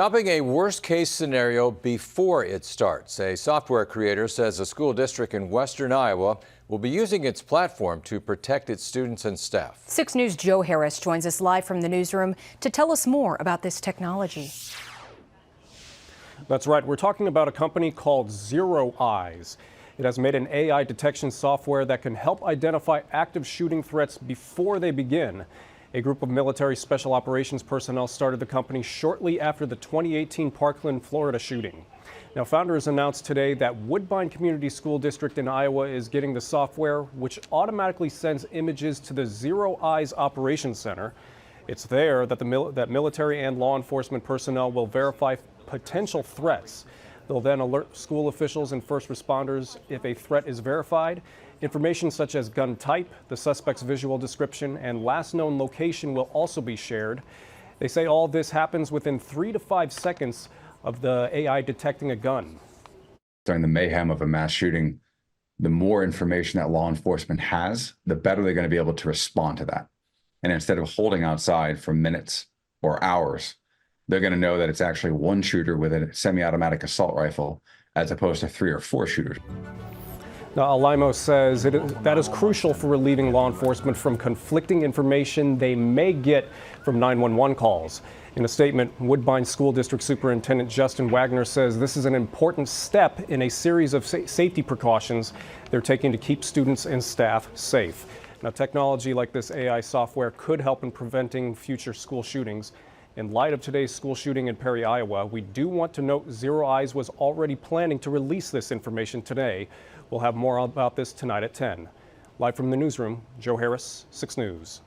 Stopping a worst-case scenario before it starts. A software creator says a school district in western Iowa will be using its platform to protect its students and staff. 6 News' Joe Harris joins us live from the newsroom to tell us more about this technology. That's right. We're talking about a company called Zero Eyes. It has made an AI detection software that can help identify active shooting threats before they begin. A group of military special operations personnel started the company shortly after the 2018 Parkland, Florida shooting. Now, founders announced today that Woodbine Community School District in Iowa is getting the software, which automatically sends images to the Zero Eyes Operations Center. It's there that that military and law enforcement personnel will verify potential threats. They'll then alert school officials and first responders if a threat is verified. Information such as gun type, the suspect's visual description, and last known location will also be shared. They say all this happens within 3 to 5 seconds of the AI detecting a gun. During the mayhem of a mass shooting, the more information that law enforcement has, the better they're going to be able to respond to that. And instead of holding outside for minutes or hours, they're going to know that it's actually one shooter with a semi-automatic assault rifle as opposed to 3 or 4 shooters. Now, Alaimo says that is crucial for relieving law enforcement from conflicting information they may get from 911 calls. In a statement, Woodbine School District Superintendent Justin Wagner says this is an important step in a series of safety precautions they're taking to keep students and staff safe. Now, technology like this AI software could help in preventing future school shootings. In light of today's school shooting in Perry, Iowa, we do want to note Zero Eyes was already planning to release this information today. We'll have more about this tonight at 10. Live from the newsroom, Joe Harris, 6 News.